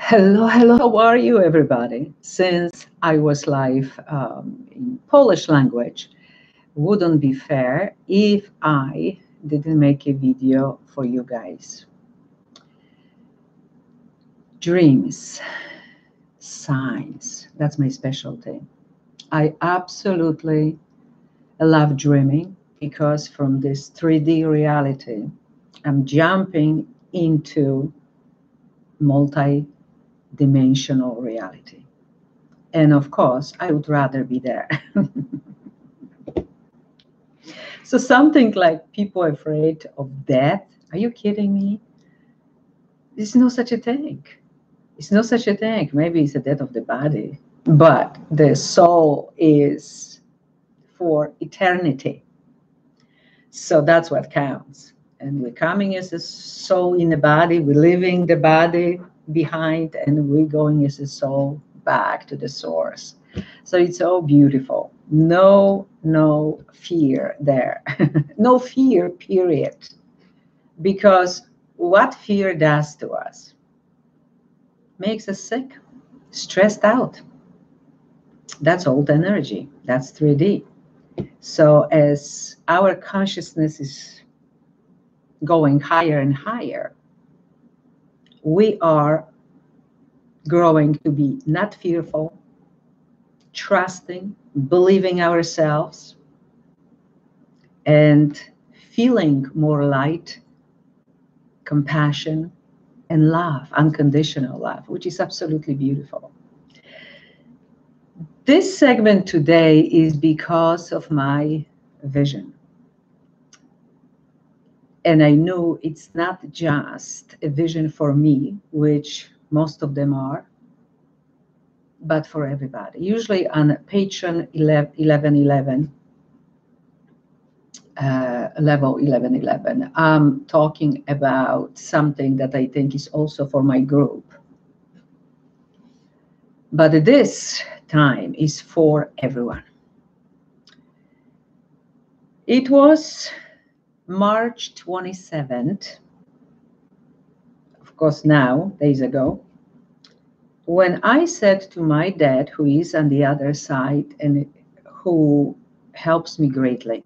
Hello, hello. How are you, everybody? Since I was live in Polish language, wouldn't be fair if I didn't make a video for you guys. Dreams, signs, that's my specialty. I absolutely love dreaming because from this 3D reality, I'm jumping into multi-dimensional reality. And of course, I would rather be there. So something like people afraid of death. Are you kidding me? There's no such a thing. It's no such a thing. Maybe it's the death of the body, but the soul is for eternity. So that's what counts. And we're coming as a soul in the body. We're leaving the body behind, and we're going as a soul back to the source. So it's so beautiful. No fear there. No fear, period. Because what fear does to us makes us sick, stressed out. That's old energy. That's 3D. So as our consciousness is going higher and higher, we are growing to be not fearful, trusting, believing ourselves, and feeling more light, compassion, and love, unconditional love, which is absolutely beautiful. This segment today is because of my vision. And I know it's not just a vision for me, which most of them are, but for everybody. Usually on Patreon 1111, level 1111, I'm talking about something that I think is also for my group. But this time is for everyone. It was March 27th, of course now, days ago, when I said to my dad, who is on the other side and who helps me greatly,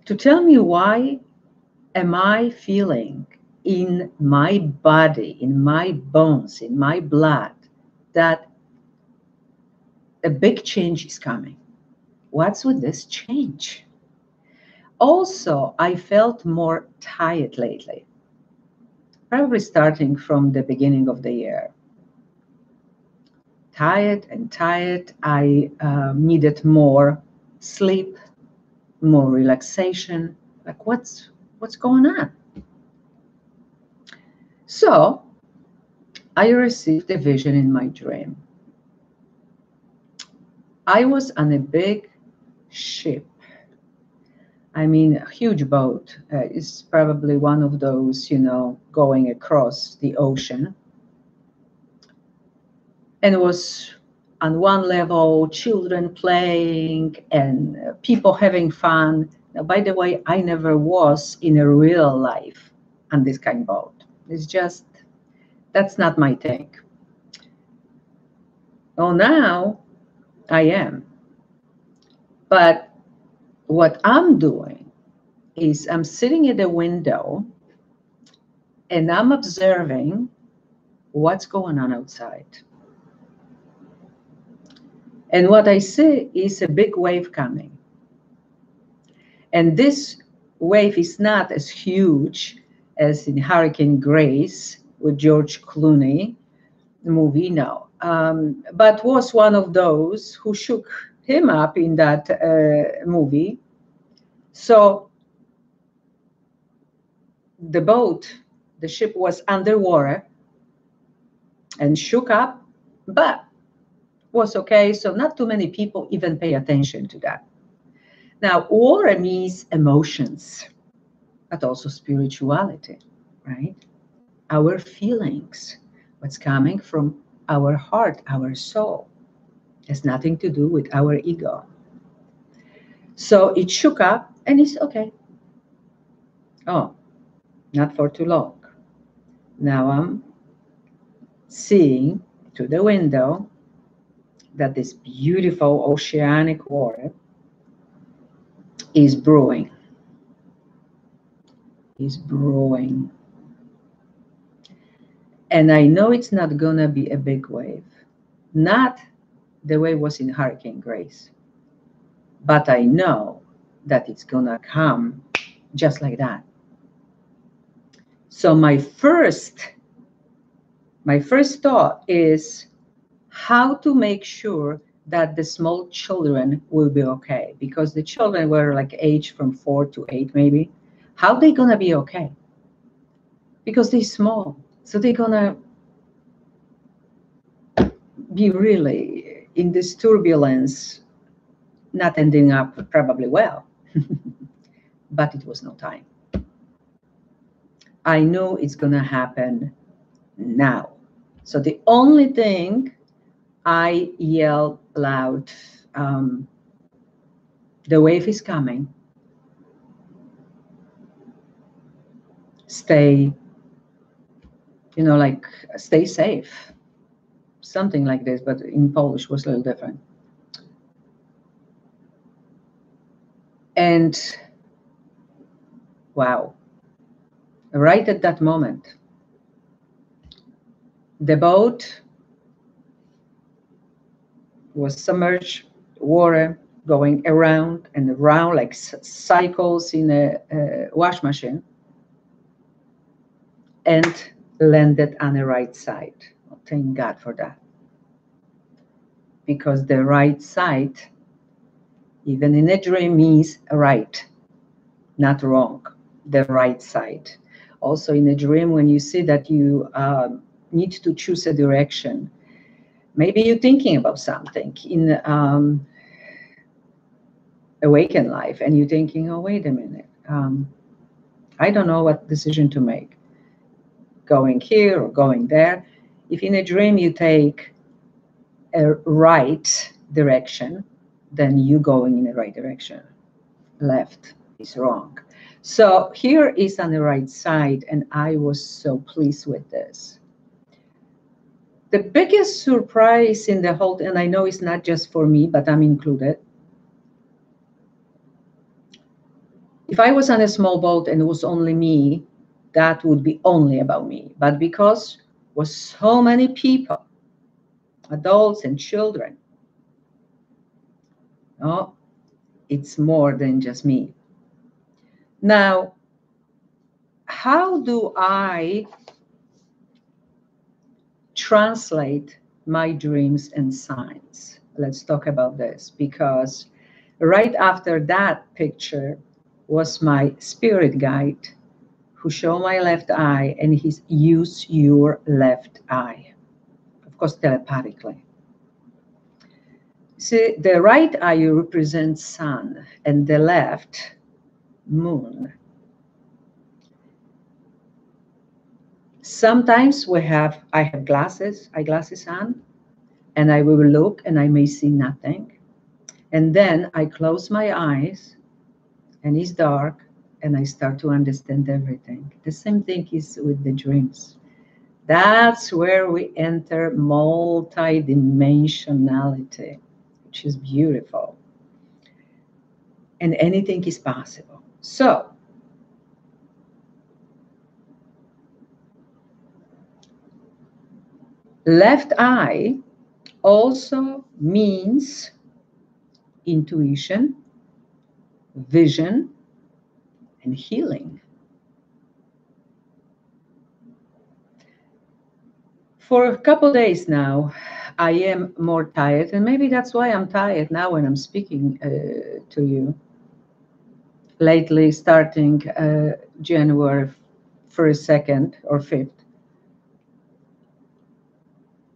to tell me why am I feeling in my body, in my bones, in my blood, that a big change is coming. What's with this change? Also, I felt more tired lately, probably starting from the beginning of the year. Tired and tired. I needed more sleep, more relaxation. Like, what's going on? So I received a vision in my dream. I was on a big ship. I mean, a huge boat. It's probably one of those, going across the ocean. And it was on one level, children playing and people having fun. Now, by the way, I never was in a real life on this kind of boat. It's just, that's not my thing. Well, now I am. But what I'm doing is I'm sitting at the window and I'm observing what's going on outside. And what I see is a big wave coming. And this wave is not as huge as in Hurricane Grace with George Clooney movie, no. But was one of those who shook him up in that movie. So the ship was underwater and shook up, but was okay. So not too many people even pay attention to that. Now, water means emotions, but also spirituality, right? Our feelings, what's coming from our heart, our soul, has nothing to do with our ego. So it shook up and it's okay. Oh, not for too long. Now I'm seeing through the window that this beautiful oceanic water is brewing. Is brewing. And I know it's not gonna be a big wave. Not the way it was in Hurricane Grace. But I know that it's gonna come just like that. So my first thought is how to make sure that the small children will be okay, because the children were like age from 4 to 8 maybe. How they gonna be okay? Because they're small, so they're gonna be really in this turbulence, not ending up probably well. But it was no time. I know it's gonna happen now. So the only thing I yelled loud, the wave is coming. Stay, like stay safe. Something like this, but in Polish was a little different. And wow, right at that moment, the boat was submerged, water going around and around like cycles in a wash machine, and landed on the right side. Well, thank God for that. Because the right side, even in a dream, means right, not wrong, the right side. Also in a dream, when you see that you need to choose a direction, maybe you're thinking about something in awakened life, and you're thinking, oh, wait a minute, I don't know what decision to make, going here or going there. If in a dream you take a right direction, then you going in the right direction. Left is wrong. So here is on the right side, and I was so pleased with this. The biggest surprise in the whole, and I know it's not just for me, but I'm included. If I was on a small boat and it was only me, that would be only about me. But because it was so many people, adults and children, oh, it's more than just me. Now, how do I translate my dreams and signs? Let's talk about this, because right after that picture was my spirit guide who showed my left eye, and he's use your left eye, of course, telepathically. See, the right eye represents sun and the left moon. Sometimes I have eyeglasses on, and I will look and I may see nothing. And then I close my eyes and it's dark and I start to understand everything. The same thing is with the dreams. That's where we enter multidimensionality, which is beautiful. And anything is possible. So, left eye also means intuition, vision, and healing. For a couple days now, I am more tired, and maybe that's why I'm tired now when I'm speaking to you. Lately, starting January 1st, 2nd, or 5th.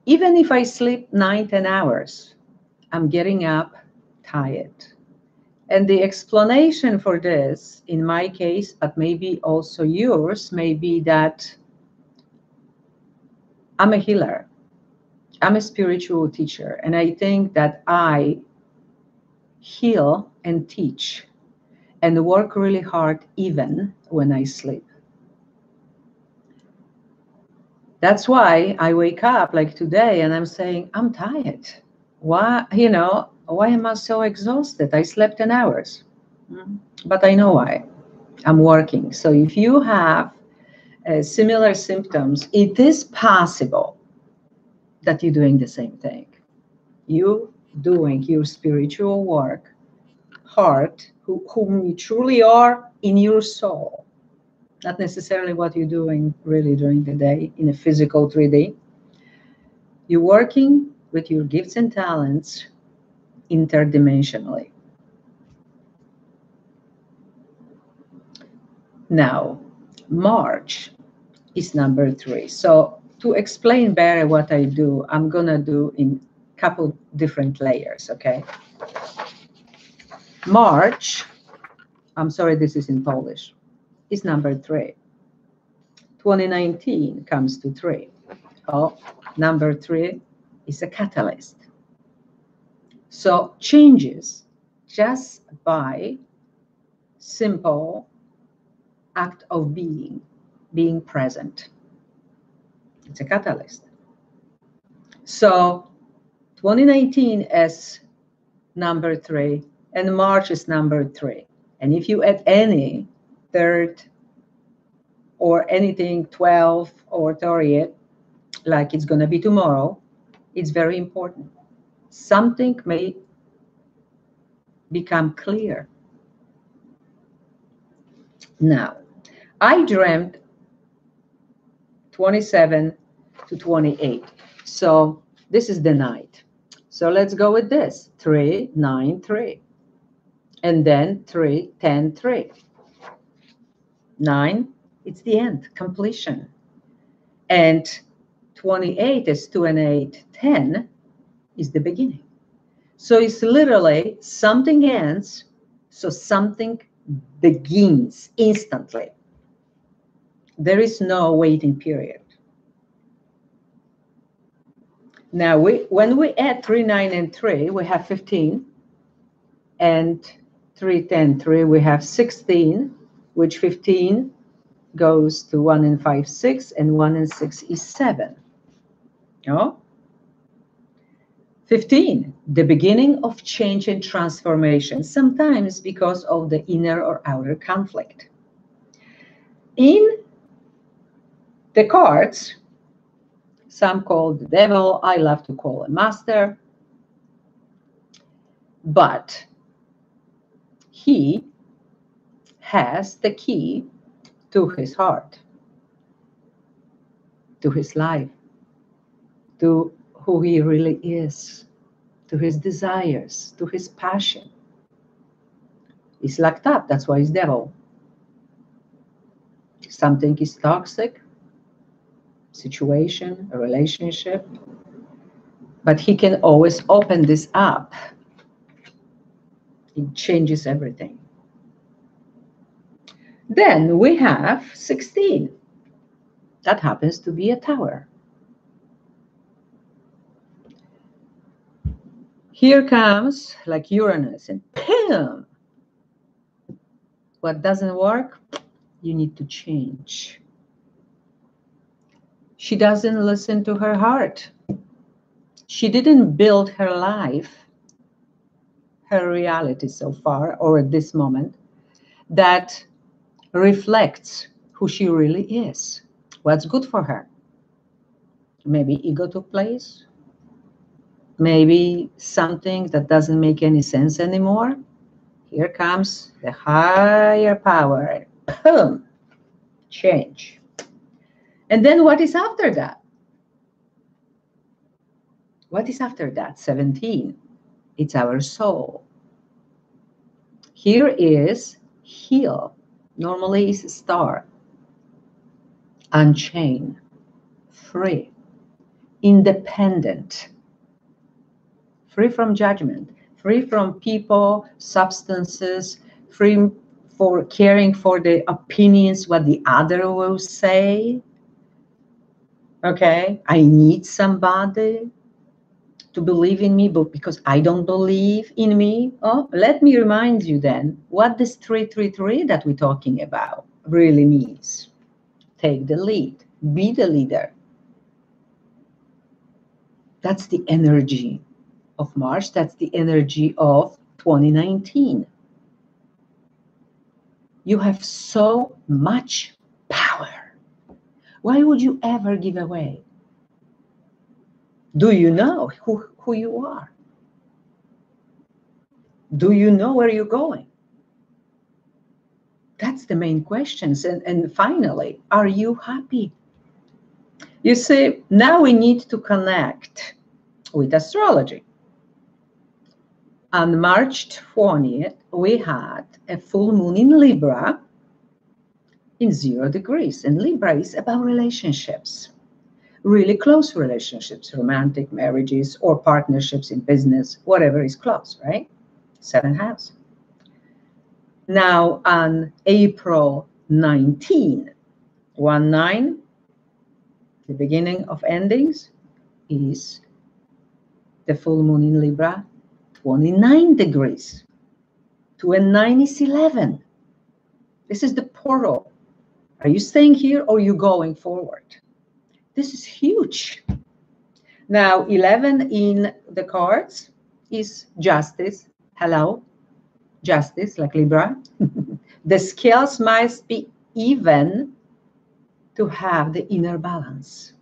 Even if I sleep 9-10 hours, I'm getting up tired. And the explanation for this, in my case, but maybe also yours, may be that I'm a healer. I'm a spiritual teacher. And I think that I heal and teach and work really hard even when I sleep. That's why I wake up like today and I'm saying, I'm tired. Why, why am I so exhausted? I slept 10 hours. But I know why. I'm working. So if you have similar symptoms, it is possible that you're doing the same thing. You doing your spiritual work, heart, whom you truly are in your soul, not necessarily what you're doing really during the day in a physical 3D. You're working with your gifts and talents interdimensionally. Now, March is number 3. So to explain better what I do, I'm going to do in a couple different layers, okay? March, I'm sorry, this is in Polish, is number 3. 2019 comes to 3. Oh, number 3 is a catalyst. So changes just by simple act of being present. It's a catalyst. So 2019 is number 3 and March is number 3. And if you add any third or anything 12 or 30, like it's going to be tomorrow, it's very important. Something may become clear. Now, I dreamt 27 to 28. So this is the night. So let's go with this. 3, 9, 3. And then 3, 10, 3. 9, it's the end, completion. And 28 is 2 and 8, 10 is the beginning. So it's literally something ends, so something begins instantly. There is no waiting period. Now, when we add 3, 9, and 3, we have 15. And 3, 10, 3, we have 16, which 15 goes to 1 and 5, 6, and 1 and 6 is 7. Oh? 15, the beginning of change and transformation, sometimes because of the inner or outer conflict. In the cards, some call the devil, I love to call a master, but he has the key to his heart, to his life, to who he really is, to his desires, to his passion. He's locked up, that's why he's devil. Something is toxic, situation, a relationship, but he can always open this up. It changes everything. Then we have 16. That happens to be a tower. Here comes like Uranus and boom! What doesn't work, you need to change. She doesn't listen to her heart. She didn't build her life, her reality so far, or at this moment, that reflects who she really is, what's good for her. Maybe ego took place, maybe something that doesn't make any sense anymore. Here comes the higher power, boom, change. And then what is after that? What is after that? 17, it's our soul. Here is heal, normally is star, unchained, free, independent, free from judgment, free from people, substances, free for caring for the opinions, what the other will say. Okay, I need somebody to believe in me, but because I don't believe in me. Oh, let me remind you then what this 333 that we're talking about really means. Take the lead, be the leader, That's the energy of March. That's the energy of 2019. You have so much power. Why would you ever give away? Do you know who you are? Do you know where you're going? That's the main questions. And finally, are you happy? You see, now we need to connect with astrology. On March 20th, we had a full moon in Libra in 0 degrees. And Libra is about relationships, really close relationships, romantic marriages or partnerships in business, whatever is close, right? 7th house. Now on April 19, 1-9, the beginning of endings, is the full moon in Libra, 29 degrees. 2 and 9 is 11. This is the portal. Are you staying here or are you going forward? This is huge. Now, 11 in the cards is justice. Hello, justice, like Libra. The scales must be even to have the inner balance.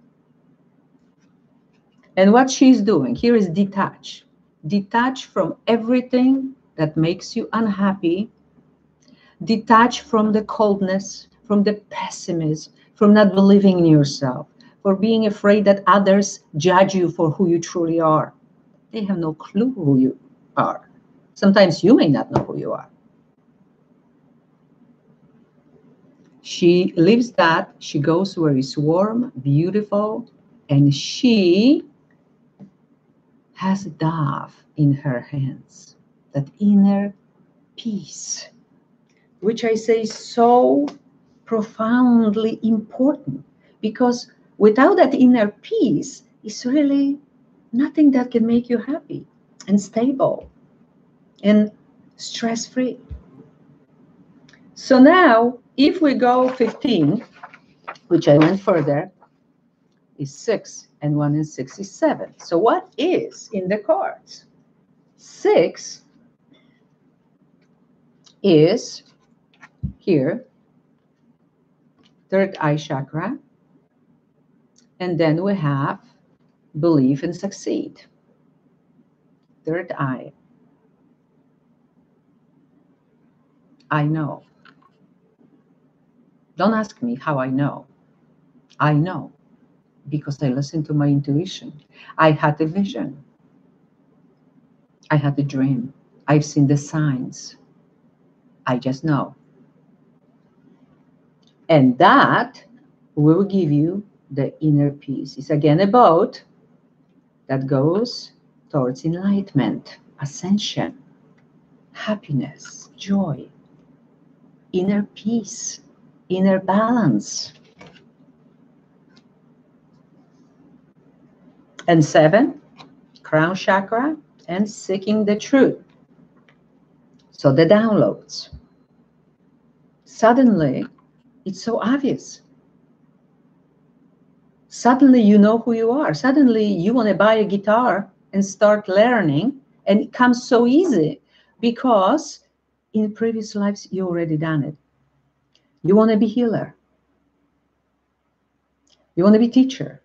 And what she's doing here is detach. Detach from everything that makes you unhappy. Detach from the coldness, from the pessimism, from not believing in yourself, for being afraid that others judge you for who you truly are. They have no clue who you are. Sometimes you may not know who you are. She lives that. She goes where it's warm, beautiful, and she has a dove in her hands, that inner peace, which I say is so profoundly important, because without that inner peace, it's really nothing that can make you happy and stable and stress-free. So now, if we go 15, which I went further, is 6, and 1 and 6 is 7. So what is in the cards? 6 is here, third eye chakra, and then we have believe and succeed. Third eye. I know. Don't ask me how I know. I know because I listened to my intuition. I had a vision. I had a dream. I've seen the signs. I just know. And that will give you the inner peace. It's again a boat that goes towards enlightenment, ascension, happiness, joy, inner peace, inner balance. And 7, crown chakra and seeking the truth. So the downloads. Suddenly, it's so obvious. Suddenly you know who you are. Suddenly you want to buy a guitar and start learning, and it comes so easy because in previous lives you already done it. You want to be healer. You want to be teacher.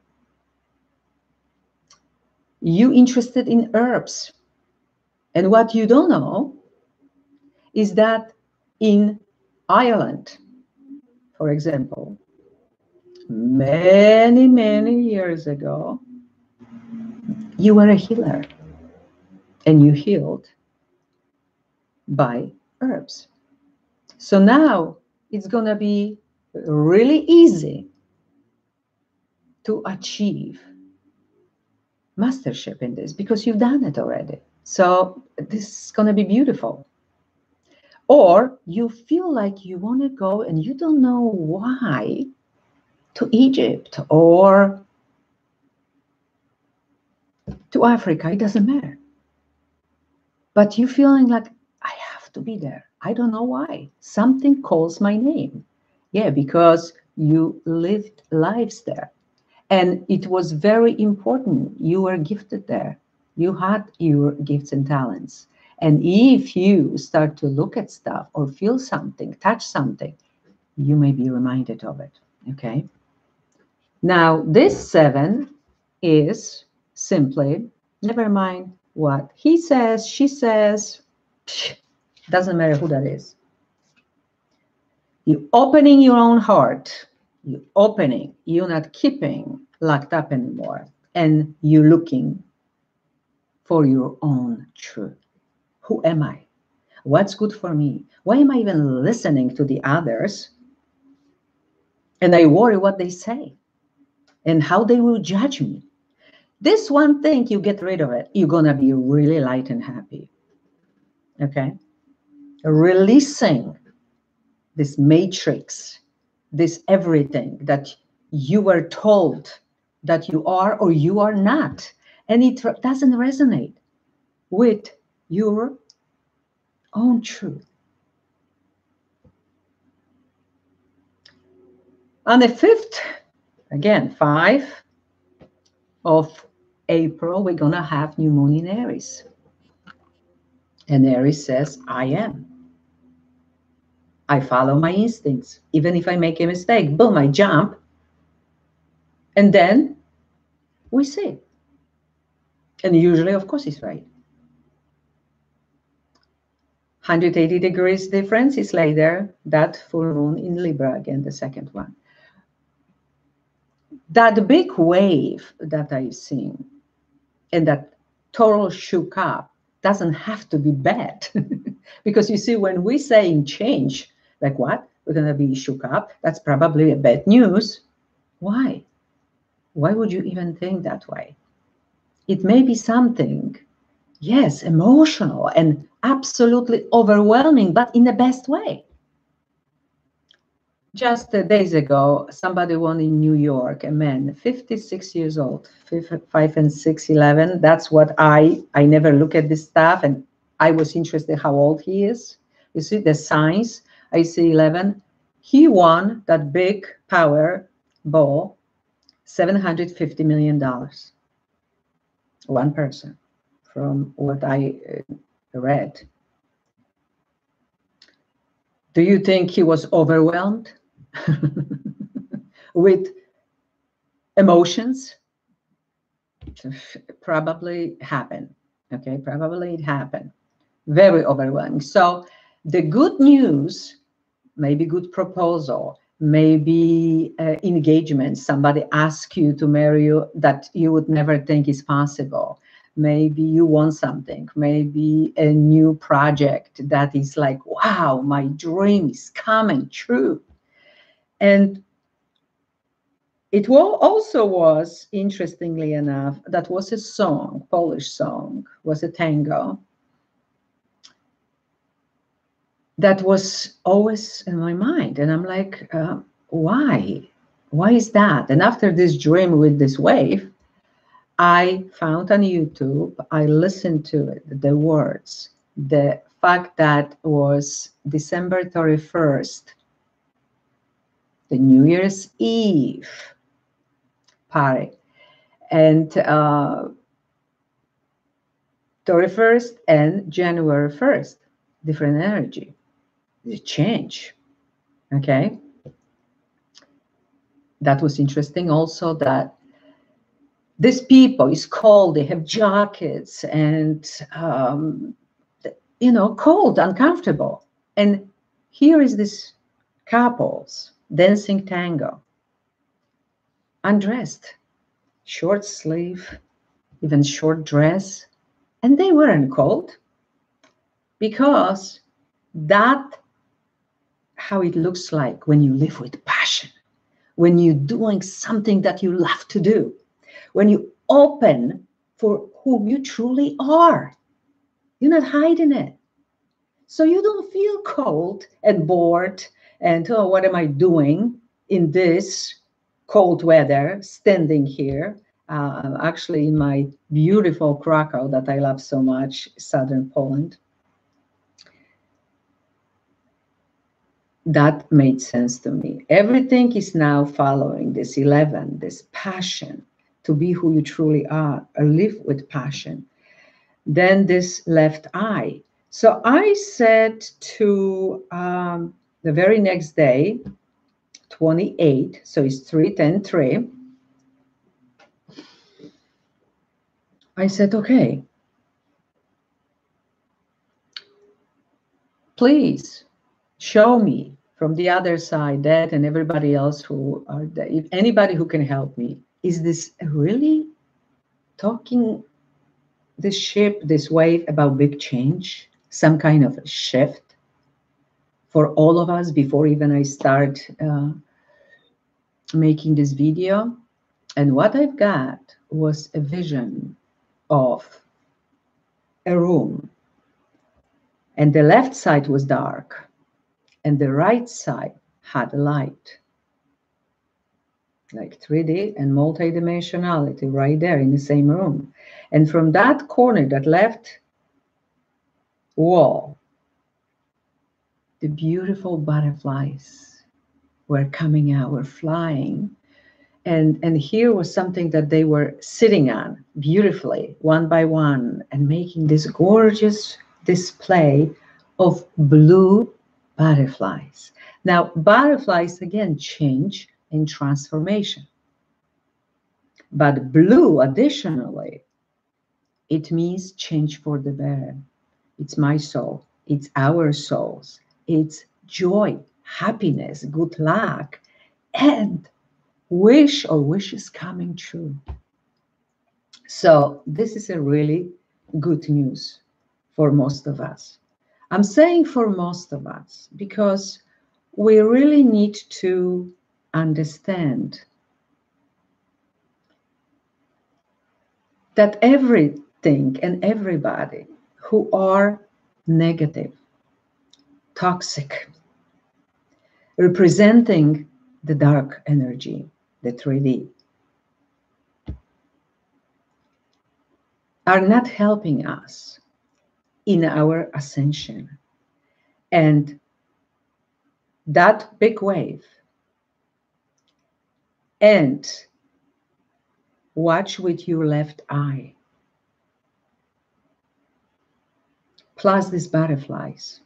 You interested in herbs. And what you don't know is that in Ireland, for example, many, many years ago, you were a healer and you healed by herbs. So now it's going to be really easy to achieve mastership in this because you've done it already. So this is going to be beautiful. Or you feel like you want to go and you don't know why to Egypt or to Africa, it doesn't matter. But you're feeling like, I have to be there. I don't know why. Something calls my name. Yeah, because you lived lives there. And it was very important. You were gifted there. You had your gifts and talents. And if you start to look at stuff or feel something, touch something, you may be reminded of it. Okay. Now, this 7 is simply never mind what he says, she says, doesn't matter who that is. You opening your own heart, you opening, you're not keeping locked up anymore, and you looking for your own truth. Who am I? What's good for me? Why am I even listening to the others? And I worry what they say and how they will judge me. This one thing, you get rid of it, you're going to be really light and happy. Okay? Releasing this matrix, this everything that you were told that you are or you are not. And it doesn't resonate with your own truth. On the 5th, again, 5 of April, we're going to have new moon in Aries. And Aries says, I am. I follow my instincts. Even if I make a mistake, boom, I jump. And then we see. And usually, of course, he's right. 180 degrees difference is later, that full moon in Libra, again, the second one. That big wave that I've seen and that total shook up doesn't have to be bad. Because you see, when we say in change, like what? We're going to be shook up. That's probably a bad news. Why? Why would you even think that way? It may be something, yes, emotional and absolutely overwhelming, but in the best way. Just days ago, somebody won in New York, a man, 56 years old, 5 and 6, 11. That's what I never look at this stuff, and I was interested how old he is. You see the signs, I see 11. He won that big power ball, $750 million. One person, from what I read. Do you think he was overwhelmed with emotions? Probably happened. Okay, probably it happened. Very overwhelming. So the good news, maybe good proposal, maybe engagement. Somebody asks you to marry you that you would never think is possible. Maybe you want something, maybe a new project that is like, wow, my dream is coming true. And it also was, interestingly enough, that was a song, Polish song, was a tango that was always in my mind. And I'm like, why? Why is that? And after this dream with this wave, I found on YouTube, I listened to it, the words, the fact that was December 31st, the New Year's Eve party. And 31st and January 1st, different energy, the change. Okay. That was interesting also that these people is cold, they have jackets and, cold, uncomfortable. And here is this couples dancing tango, undressed, short sleeve, even short dress. And they weren't cold because that how it looks like when you live with passion, when you're doing something that you love to do, when you open for whom you truly are. You're not hiding it. So you don't feel cold and bored and, oh, what am I doing in this cold weather, standing here, actually in my beautiful Krakow that I love so much, southern Poland. that made sense to me. Everything is now following this 11, this passion to be who you truly are, or live with passion. Then this left eye. So I said to the very next day, 28, so it's 3-10-3. I said, okay, please show me from the other side, that and everybody else who are there, if anybody who can help me, is this really talking this ship, this wave about big change, some kind of a shift for all of us before even I start making this video? And what I've got was a vision of a room, and the left side was dark and the right side had a light, like 3D and multidimensionality right there in the same room. And from that corner, that left wall, the beautiful butterflies were coming out, were flying. And here was something that they were sitting on beautifully, one by one, and making this gorgeous display of blue butterflies. Now, butterflies, again, change and transformation. But blue, additionally, it means change for the better. It's my soul. It's our souls. It's joy, happiness, good luck, and wishes coming true. So this is a really good news for most of us. I'm saying for most of us because we really need to understand that everything and everybody who are negative, toxic, representing the dark energy, the 3D, are not helping us in our ascension. And that big wave, and watch with your left eye, plus these butterflies,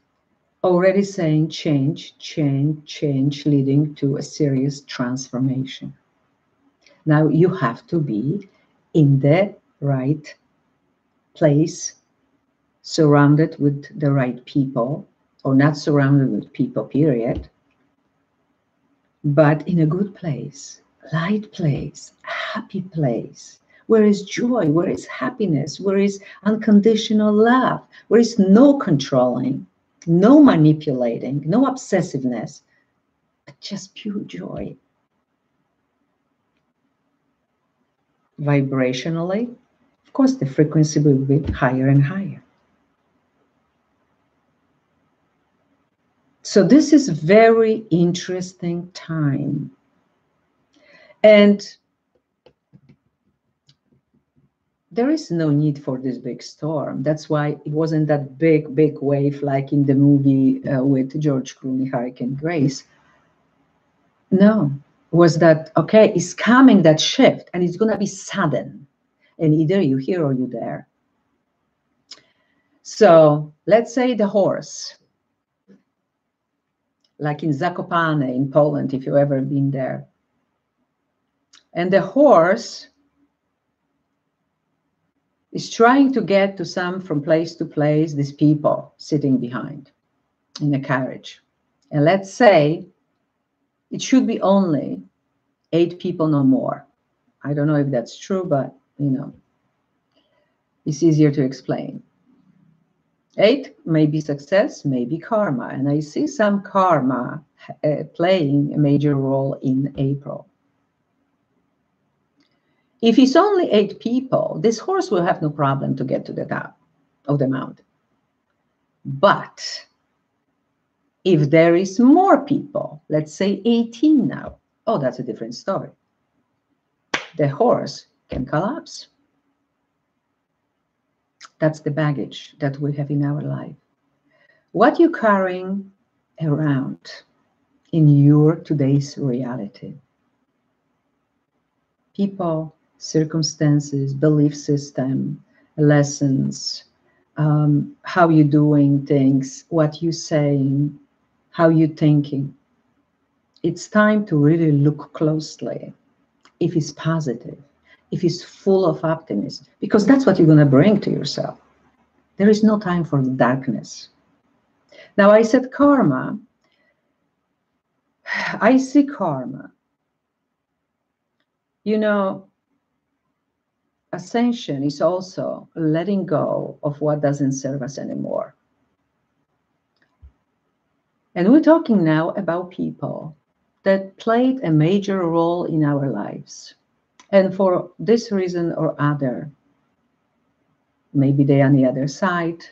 already saying change, change, change, leading to a serious transformation. Now you have to be in the right place, surrounded with the right people, or not surrounded with people, period, but in a good place, light place, happy place, where is joy, where is happiness, where is unconditional love, where is no controlling, no manipulating, no obsessiveness, but just pure joy. Vibrationally, of course, the frequency will be higher and higher. So this is a very interesting time. And there is no need for this big storm. That's why it wasn't that big wave like in the movie with George Clooney, Hurricane Grace. No, was that, okay, it's coming, that shift, and it's going to be sudden. And either you here or you there. So let's say the horse, like in Zakopane in Poland, if you've ever been there. And the horse is trying to get to from place to place, these people sitting behind in a carriage. And let's say it should be only 8 people, no more. I don't know if that's true, but it's easier to explain. 8 may be success, maybe karma. And I see some karma playing a major role in April. If it's only 8 people, this horse will have no problem to get to the top of the mountain. But if there is more people, let's say 18 now, oh, that's a different story. The horse can collapse. That's the baggage that we have in our life. What you're carrying around, in your today's reality. People, circumstances, belief system, lessons, how you doing things, what you saying, how you thinking. It's time to really look closely if it's positive, if it's full of optimism, because that's what you're going to bring to yourself. There is no time for darkness. Now, I said karma. I see karma. You know, ascension is also letting go of what doesn't serve us anymore. And we're talking now about people that played a major role in our lives. And for this reason or other, maybe they're on the other side,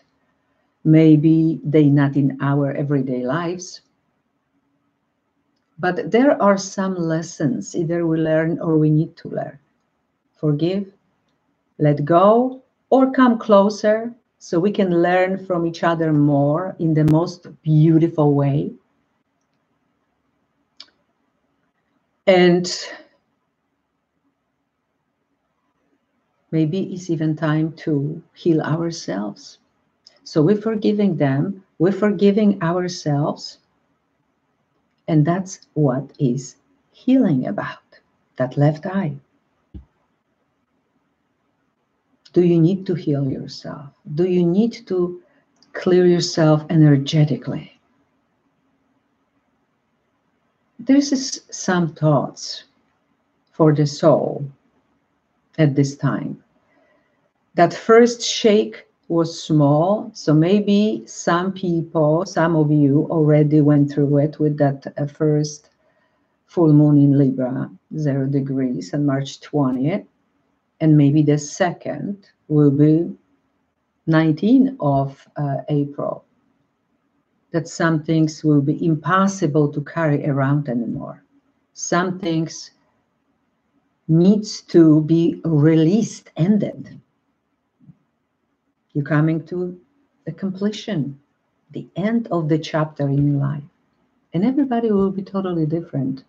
maybe they're not in our everyday lives. But there are some lessons either we learn or we need to learn. Forgive, let go, or come closer so we can learn from each other more in the most beautiful way. And maybe it's even time to heal ourselves. So we're forgiving them, we're forgiving ourselves, and that's what is healing about, that left eye. Do you need to heal yourself? Do you need to clear yourself energetically? There's some thoughts for the soul at this time. That first shake was small, so maybe some people, some of you already went through it with that first full moon in Libra, 0 degrees on March 20th, and maybe the second will be 19th of April. That some things will be impossible to carry around anymore. Some things needs to be released, ended. You're coming to a completion, the end of the chapter in your life. And everybody will be totally different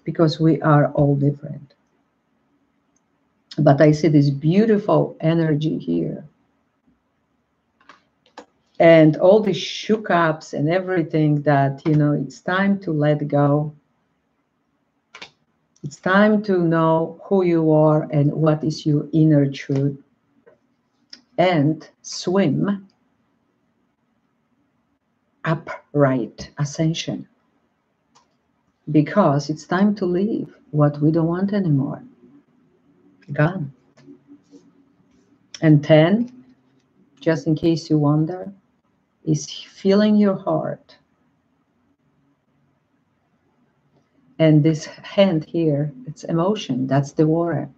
because we are all different. But I see this beautiful energy here. And all the shook ups and everything that, it's time to let go. It's time to know who you are and what is your inner truth. And swim upright ascension. Because it's time to leave what we don't want anymore. Gone. And 10, just in case you wonder, is feeling your heart. And this hand here, it's emotion, that's the water.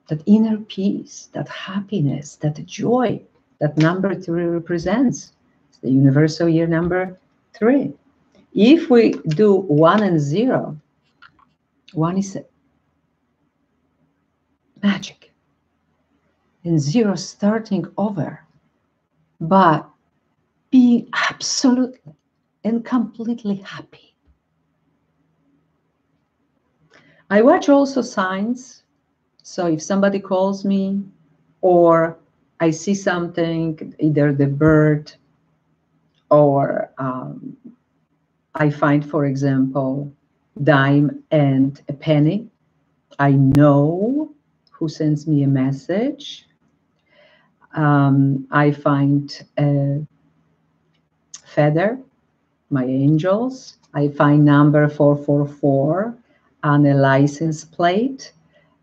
That inner peace, that happiness, that joy, that number 3 represents. It's the universal year number 3. If we do 1 and 0, 1 is magic. And 0 starting over. But being absolutely and completely happy. I watch also signs. So if somebody calls me or I see something, either the bird or I find, for example, dime and a penny, I know who sends me a message. I find a feather, my angels. I find number 444 on a license plate.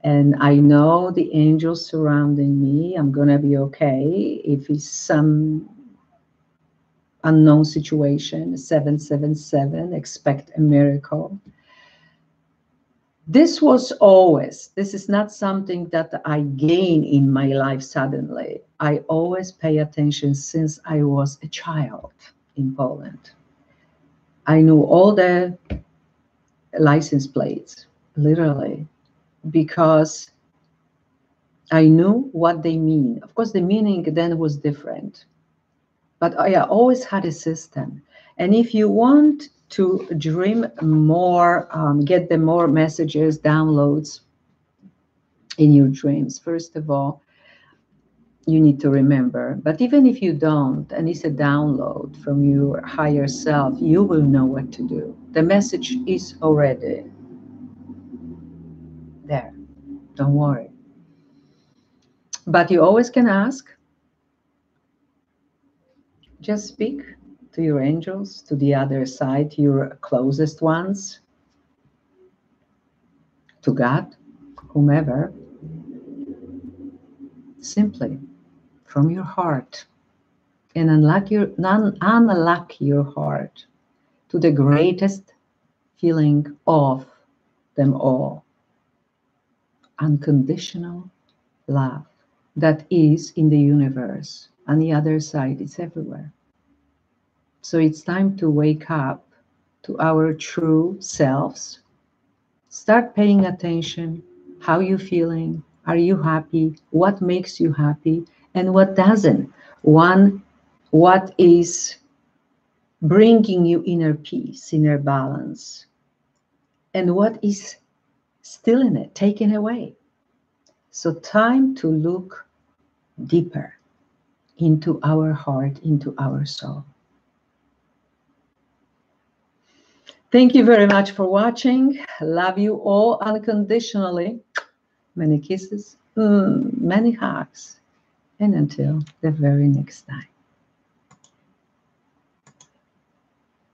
And I know the angels surrounding me. I'm going to be okay. If it's some unknown situation, 777, expect a miracle. This is not something that I gain in my life suddenly. I always pay attention since I was a child in Poland. I knew all the license plates, literally, because I knew what they mean. Of course, the meaning then was different. But I always had a system. And if you want to dream more, get the more messages, downloads in your dreams. First of all, you need to remember, but even if you don't, and it's a download from your higher self, you will know what to do. The message is already there. Don't worry. But you always can ask. Just speak to your angels, to the other side, your closest ones, to God, whomever, simply from your heart, and unlock your heart to the greatest feeling of them all, unconditional love that is in the universe. On the other side, it's everywhere. So it's time to wake up to our true selves. Start paying attention. How you feeling? Are you happy? What makes you happy and what doesn't? What is bringing you inner peace, inner balance? And what is still in it, taken away? So time to look deeper into our heart, into our soul. Thank you very much for watching. Love you all unconditionally. Many kisses, many hugs, and until the very next time.